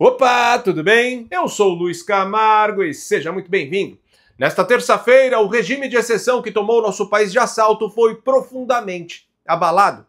Opa, tudo bem? Eu sou o Luiz Camargo e seja muito bem-vindo. Nesta terça-feira, o regime de exceção que tomou nosso país de assalto foi profundamente abalado.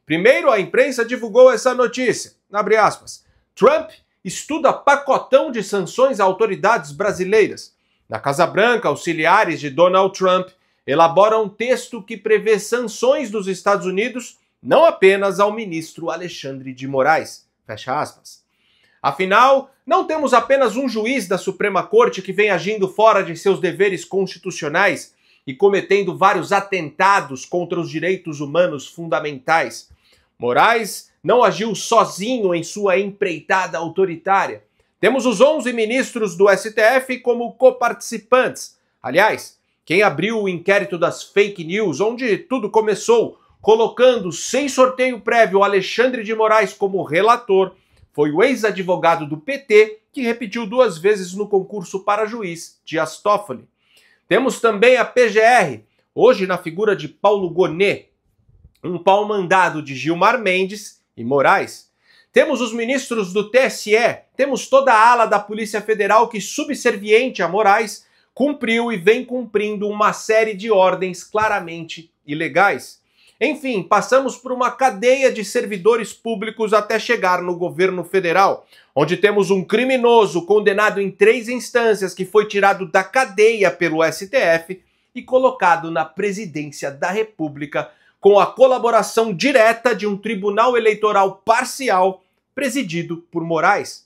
Primeiro, a imprensa divulgou essa notícia, abre aspas, Trump estuda pacotão de sanções a autoridades brasileiras. Na Casa Branca, auxiliares de Donald Trump elaboram um texto que prevê sanções dos Estados Unidos não apenas ao ministro Alexandre de Moraes, fecha aspas. Afinal, não temos apenas um juiz da Suprema Corte que vem agindo fora de seus deveres constitucionais e cometendo vários atentados contra os direitos humanos fundamentais. Moraes não agiu sozinho em sua empreitada autoritária. Temos os 11 ministros do STF como coparticipantes. Aliás, quem abriu o inquérito das fake news, onde tudo começou, colocando sem sorteio prévio Alexandre de Moraes como relator, foi o ex-advogado do PT, que repetiu 2 vezes no concurso para juiz, Dias Toffoli. Temos também a PGR, hoje na figura de Paulo Gonet, um pau-mandado de Gilmar Mendes e Moraes. Temos os ministros do TSE, temos toda a ala da Polícia Federal que, subserviente a Moraes, cumpriu e vem cumprindo uma série de ordens claramente ilegais. Enfim, passamos por uma cadeia de servidores públicos até chegar no governo federal, onde temos um criminoso condenado em 3 instâncias que foi tirado da cadeia pelo STF e colocado na presidência da República com a colaboração direta de um tribunal eleitoral parcial presidido por Moraes.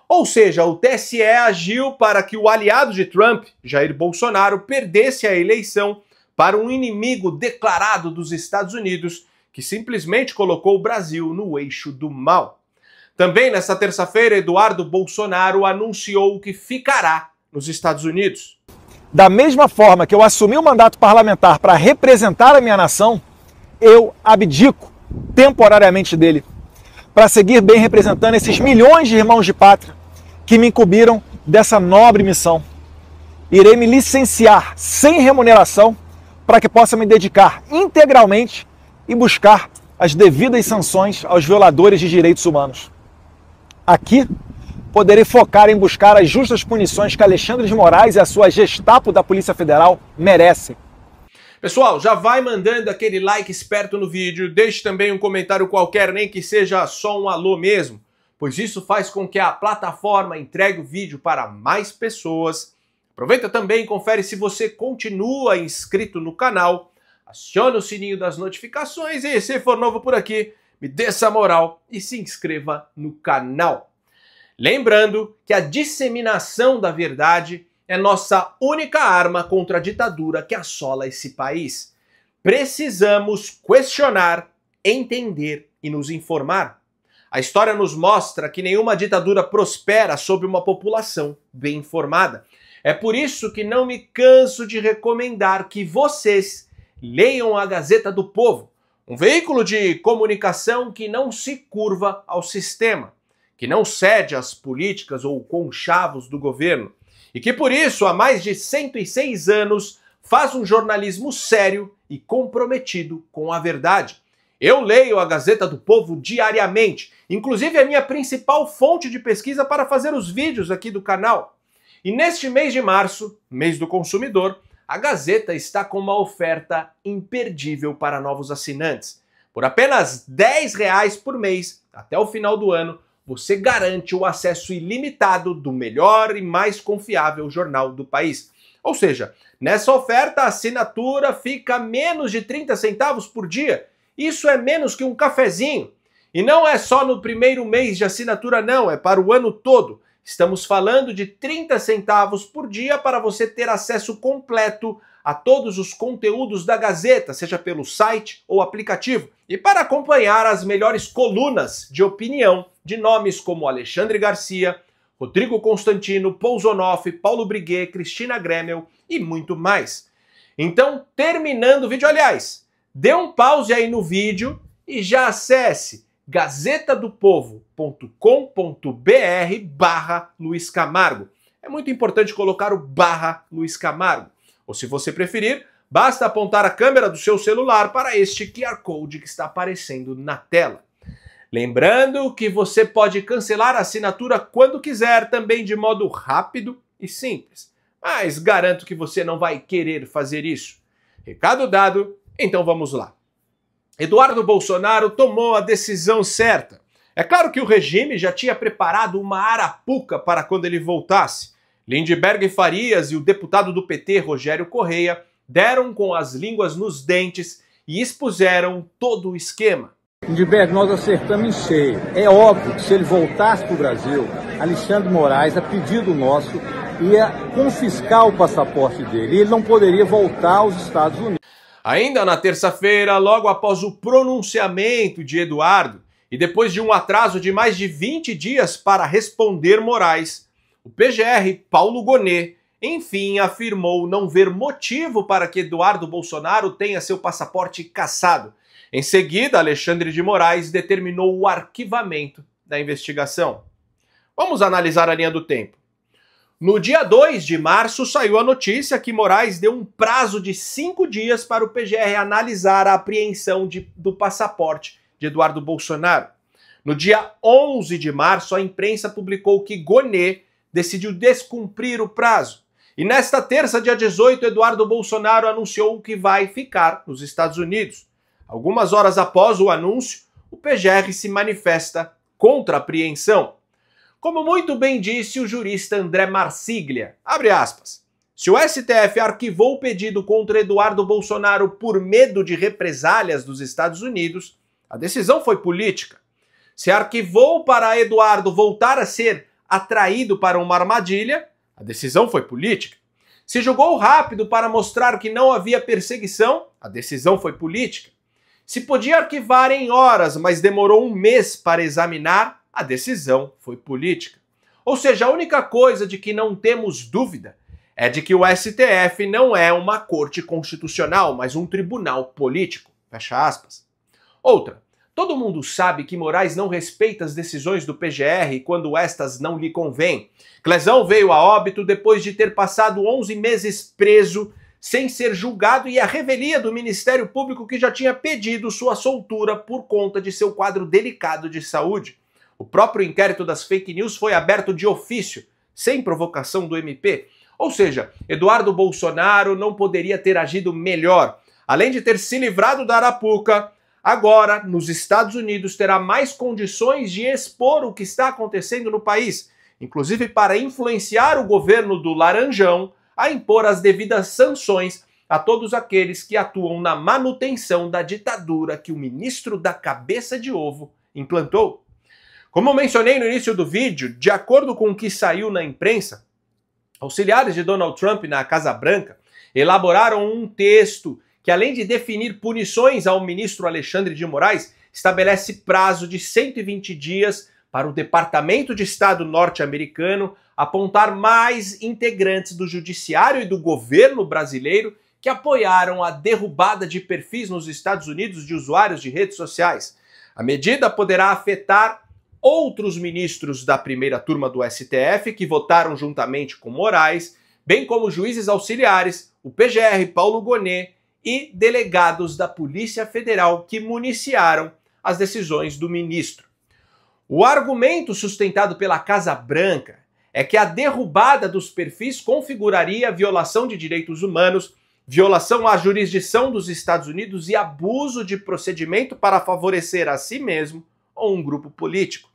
Ou seja, o TSE agiu para que o aliado de Trump, Jair Bolsonaro, perdesse a eleição para um inimigo declarado dos Estados Unidos, que simplesmente colocou o Brasil no eixo do mal. Também nesta terça-feira, Eduardo Bolsonaro anunciou que ficará nos Estados Unidos. Da mesma forma que eu assumi o mandato parlamentar para representar a minha nação, eu abdico temporariamente dele, para seguir bem representando esses milhões de irmãos de pátria que me incumbiram dessa nobre missão. Irei me licenciar sem remuneração para que possa me dedicar integralmente e buscar as devidas sanções aos violadores de direitos humanos. Aqui, poderei focar em buscar as justas punições que Alexandre de Moraes e a sua Gestapo da Polícia Federal merecem. Pessoal, já vai mandando aquele like esperto no vídeo, deixe também um comentário qualquer, nem que seja só um alô mesmo, pois isso faz com que a plataforma entregue o vídeo para mais pessoas. Aproveita também e confere se você continua inscrito no canal, acione o sininho das notificações e, se for novo por aqui, me dê essa moral e se inscreva no canal. Lembrando que a disseminação da verdade é nossa única arma contra a ditadura que assola esse país. Precisamos questionar, entender e nos informar. A história nos mostra que nenhuma ditadura prospera sobre uma população bem informada. É por isso que não me canso de recomendar que vocês leiam a Gazeta do Povo, um veículo de comunicação que não se curva ao sistema, que não cede às políticas ou conchavos do governo, e que por isso, há mais de 106 anos, faz um jornalismo sério e comprometido com a verdade. Eu leio a Gazeta do Povo diariamente, inclusive é a minha principal fonte de pesquisa para fazer os vídeos aqui do canal. E neste mês de março, mês do consumidor, a Gazeta está com uma oferta imperdível para novos assinantes. Por apenas R$10 por mês, até o final do ano, você garante o acesso ilimitado do melhor e mais confiável jornal do país. Ou seja, nessa oferta a assinatura fica menos de 30 centavos por dia. Isso é menos que um cafezinho. E não é só no primeiro mês de assinatura não, é para o ano todo. Estamos falando de 30 centavos por dia para você ter acesso completo a todos os conteúdos da Gazeta, seja pelo site ou aplicativo, e para acompanhar as melhores colunas de opinião de nomes como Alexandre Garcia, Rodrigo Constantino, Paul Zonoff, Paulo Briguet, Cristina Gremel e muito mais. Então, terminando o vídeo, aliás, dê um pause aí no vídeo e já acesse gazetadopovo.com.br/Luiz Camargo. É muito importante colocar o /Luiz Camargo. Ou se você preferir, basta apontar a câmera do seu celular para este QR Code que está aparecendo na tela. Lembrando que você pode cancelar a assinatura quando quiser, também de modo rápido e simples. Mas garanto que você não vai querer fazer isso. Recado dado, então vamos lá. Eduardo Bolsonaro tomou a decisão certa. É claro que o regime já tinha preparado uma arapuca para quando ele voltasse. Lindbergh Farias e o deputado do PT, Rogério Correia, deram com as línguas nos dentes e expuseram todo o esquema. Lindbergh, nós acertamos em cheio. É óbvio que se ele voltasse para o Brasil, Alexandre de Moraes, a pedido nosso, ia confiscar o passaporte dele e ele não poderia voltar aos Estados Unidos. Ainda na terça-feira, logo após o pronunciamento de Eduardo, e depois de um atraso de mais de 20 dias para responder Moraes, o PGR Paulo Gonet, enfim, afirmou não ver motivo para que Eduardo Bolsonaro tenha seu passaporte cassado. Em seguida, Alexandre de Moraes determinou o arquivamento da investigação. Vamos analisar a linha do tempo. No dia 2 de março, saiu a notícia que Moraes deu um prazo de 5 dias para o PGR analisar a apreensão do passaporte de Eduardo Bolsonaro. No dia 11 de março, a imprensa publicou que Gonet decidiu descumprir o prazo. E nesta terça, dia 18, Eduardo Bolsonaro anunciou que vai ficar nos Estados Unidos. Algumas horas após o anúncio, o PGR se manifesta contra a apreensão. Como muito bem disse o jurista André Marsiglia, abre aspas, se o STF arquivou o pedido contra Eduardo Bolsonaro por medo de represálias dos Estados Unidos, a decisão foi política. Se arquivou para Eduardo voltar a ser atraído para uma armadilha, a decisão foi política. Se julgou rápido para mostrar que não havia perseguição, a decisão foi política. Se podia arquivar em horas, mas demorou um mês para examinar, a decisão foi política. Ou seja, a única coisa de que não temos dúvida é de que o STF não é uma corte constitucional, mas um tribunal político. Fecha aspas. Outra, todo mundo sabe que Moraes não respeita as decisões do PGR quando estas não lhe convêm. Clezão veio a óbito depois de ter passado 11 meses preso sem ser julgado e a revelia do Ministério Público que já tinha pedido sua soltura por conta de seu quadro delicado de saúde. O próprio inquérito das fake news foi aberto de ofício, sem provocação do MP. Ou seja, Eduardo Bolsonaro não poderia ter agido melhor. Além de ter se livrado da arapuca, agora, nos Estados Unidos, terá mais condições de expor o que está acontecendo no país, inclusive para influenciar o governo do Laranjão a impor as devidas sanções a todos aqueles que atuam na manutenção da ditadura que o ministro da cabeça de ovo implantou. Como mencionei no início do vídeo, de acordo com o que saiu na imprensa, auxiliares de Donald Trump na Casa Branca elaboraram um texto que, além de definir punições ao ministro Alexandre de Moraes, estabelece prazo de 120 dias para o Departamento de Estado norte-americano apontar mais integrantes do judiciário e do governo brasileiro que apoiaram a derrubada de perfis nos Estados Unidos de usuários de redes sociais. A medida poderá afetar outros ministros da primeira turma do STF que votaram juntamente com Moraes, bem como juízes auxiliares, o PGR Paulo Gonet e delegados da Polícia Federal que municiaram as decisões do ministro. O argumento sustentado pela Casa Branca é que a derrubada dos perfis configuraria violação de direitos humanos, violação à jurisdição dos Estados Unidos e abuso de procedimento para favorecer a si mesmo ou um grupo político.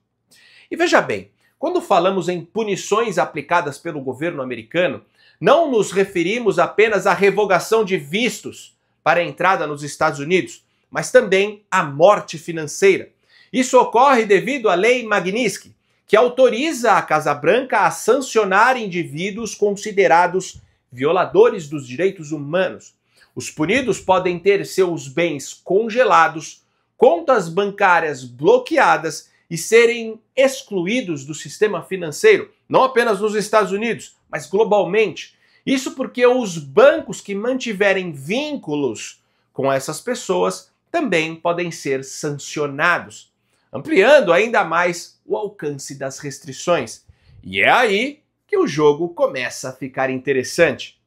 E veja bem, quando falamos em punições aplicadas pelo governo americano, não nos referimos apenas à revogação de vistos para a entrada nos Estados Unidos, mas também à morte financeira. Isso ocorre devido à Lei Magnitsky, que autoriza a Casa Branca a sancionar indivíduos considerados violadores dos direitos humanos. Os punidos podem ter seus bens congelados, contas bancárias bloqueadas e serem excluídos do sistema financeiro, não apenas nos Estados Unidos, mas globalmente. Isso porque os bancos que mantiverem vínculos com essas pessoas também podem ser sancionados, ampliando ainda mais o alcance das restrições. E é aí que o jogo começa a ficar interessante.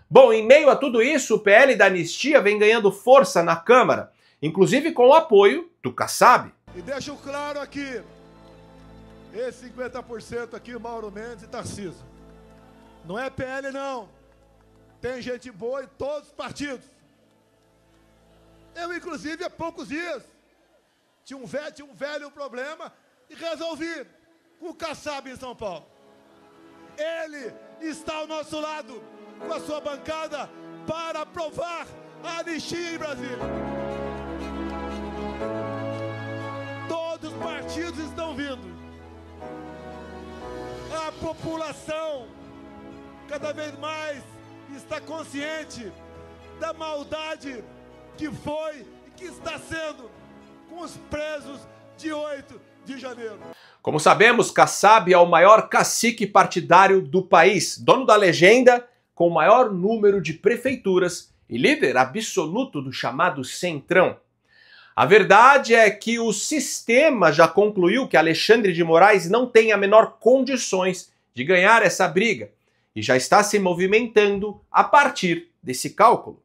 Bom, em meio a tudo isso, o PL da anistia vem ganhando força na Câmara. inclusive com o apoio do Kassab. E deixo claro aqui, esse 50% aqui, Mauro Mendes e Tarcísio, não é PL não, tem gente boa em todos os partidos. Eu, inclusive, há poucos dias, tinha um velho problema e resolvi com o Kassab em São Paulo. Ele está ao nosso lado, com a sua bancada, para aprovar a anistia em Brasília. Todos os partidos estão vindo. A população, cada vez mais, está consciente da maldade que foi e que está sendo com os presos de 8 de janeiro. Como sabemos, Kassab é o maior cacique partidário do país, dono da legenda, com o maior número de prefeituras e líder absoluto do chamado Centrão. A verdade é que o sistema já concluiu que Alexandre de Moraes não tem a menor condições de ganhar essa briga e já está se movimentando a partir desse cálculo.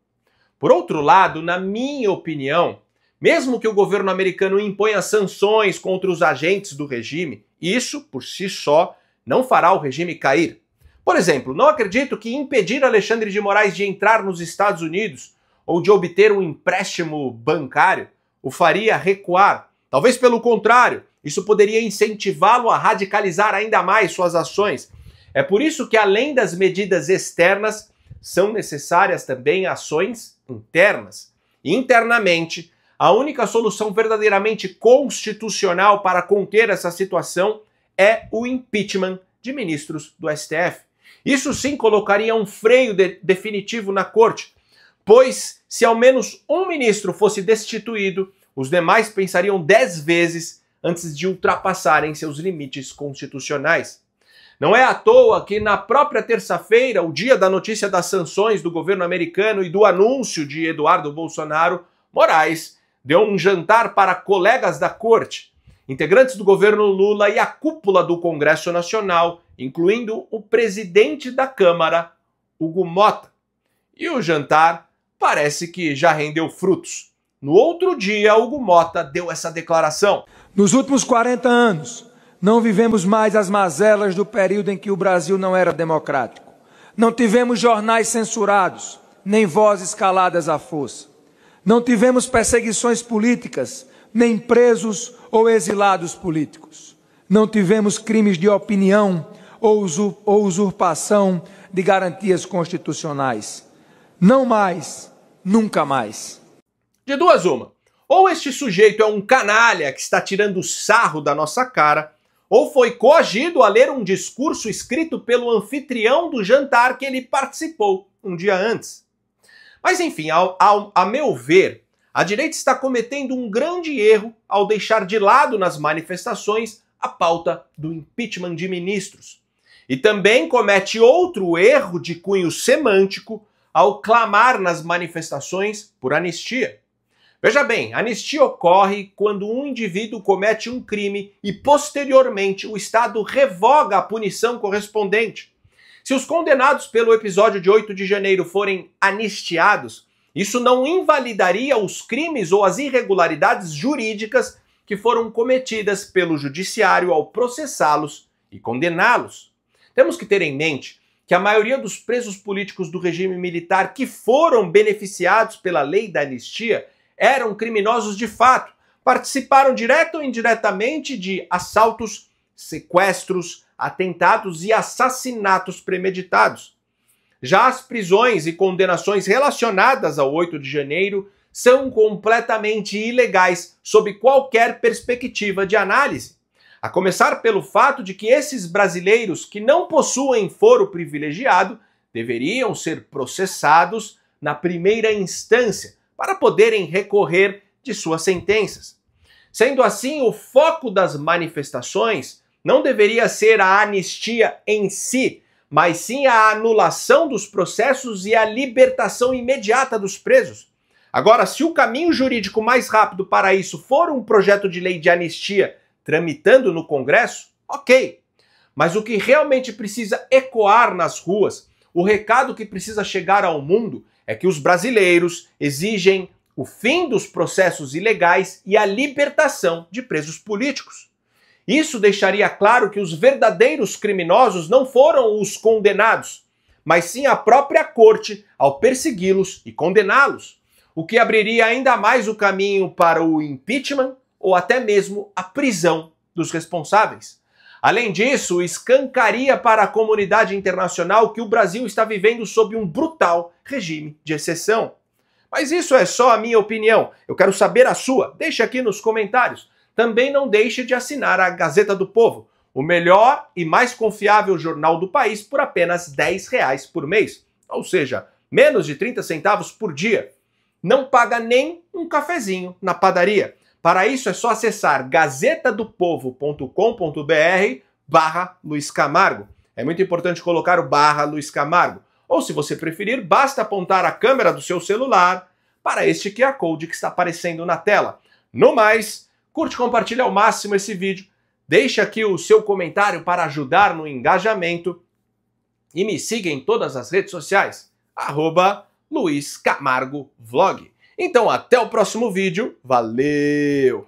Por outro lado, na minha opinião, mesmo que o governo americano imponha sanções contra os agentes do regime, isso, por si só, não fará o regime cair. Por exemplo, não acredito que impedir Alexandre de Moraes de entrar nos Estados Unidos ou de obter um empréstimo bancário o faria recuar. Talvez pelo contrário, isso poderia incentivá-lo a radicalizar ainda mais suas ações. É por isso que, além das medidas externas, são necessárias também ações internas. Internamente, a única solução verdadeiramente constitucional para conter essa situação é o impeachment de ministros do STF. Isso sim colocaria um freio definitivo na corte, pois se ao menos um ministro fosse destituído, os demais pensariam 10 vezes antes de ultrapassarem seus limites constitucionais. Não é à toa que na própria terça-feira, o dia da notícia das sanções do governo americano e do anúncio de Eduardo Bolsonaro, Moraes deu um jantar para colegas da corte, integrantes do governo Lula e a cúpula do Congresso Nacional, incluindo o presidente da Câmara, Hugo Mota. E o jantar parece que já rendeu frutos. No outro dia, Hugo Mota deu essa declaração. Nos últimos 40 anos, não vivemos mais as mazelas do período em que o Brasil não era democrático. Não tivemos jornais censurados, nem vozes caladas à força. Não tivemos perseguições políticas, nem presos ou exilados políticos. Não tivemos crimes de opinião ou usurpação de garantias constitucionais. Não mais, nunca mais. De duas uma. Ou este sujeito é um canalha que está tirando sarro da nossa cara, ou foi coagido a ler um discurso escrito pelo anfitrião do jantar que ele participou um dia antes. Mas enfim, a meu ver, a direita está cometendo um grande erro ao deixar de lado nas manifestações a pauta do impeachment de ministros. E também comete outro erro de cunho semântico ao clamar nas manifestações por anistia. Veja bem, a anistia ocorre quando um indivíduo comete um crime e, posteriormente, o Estado revoga a punição correspondente. Se os condenados pelo episódio de 8 de janeiro forem anistiados, isso não invalidaria os crimes ou as irregularidades jurídicas que foram cometidas pelo judiciário ao processá-los e condená-los. Temos que ter em mente que a maioria dos presos políticos do regime militar que foram beneficiados pela lei da anistia eram criminosos de fato, participaram direto ou indiretamente de assaltos, sequestros, atentados e assassinatos premeditados. Já as prisões e condenações relacionadas ao 8 de janeiro são completamente ilegais sob qualquer perspectiva de análise. A começar pelo fato de que esses brasileiros que não possuem foro privilegiado deveriam ser processados na primeira instância para poderem recorrer de suas sentenças. Sendo assim, o foco das manifestações não deveria ser a anistia em si, mas sim a anulação dos processos e a libertação imediata dos presos. Agora, se o caminho jurídico mais rápido para isso for um projeto de lei de anistia tramitando no Congresso, ok. Mas o que realmente precisa ecoar nas ruas, o recado que precisa chegar ao mundo, é que os brasileiros exigem o fim dos processos ilegais e a libertação de presos políticos. Isso deixaria claro que os verdadeiros criminosos não foram os condenados, mas sim a própria corte ao persegui-los e condená-los, o que abriria ainda mais o caminho para o impeachment ou até mesmo a prisão dos responsáveis. Além disso, escancaria para a comunidade internacional que o Brasil está vivendo sob um brutal regime de exceção. Mas isso é só a minha opinião. Eu quero saber a sua. Deixe aqui nos comentários. Também não deixe de assinar a Gazeta do Povo, o melhor e mais confiável jornal do país, por apenas R$10 por mês. Ou seja, menos de 30 centavos por dia. Não paga nem um cafezinho na padaria. Para isso é só acessar gazetadopovo.com.br/Luiz Camargo. É muito importante colocar o /Luiz Camargo. Ou, se você preferir, basta apontar a câmera do seu celular para este QR Code que está aparecendo na tela. No mais, curte e compartilhe ao máximo esse vídeo, deixe aqui o seu comentário para ajudar no engajamento e me siga em todas as redes sociais, @Luiz Camargo Vlog. Então, até o próximo vídeo. Valeu!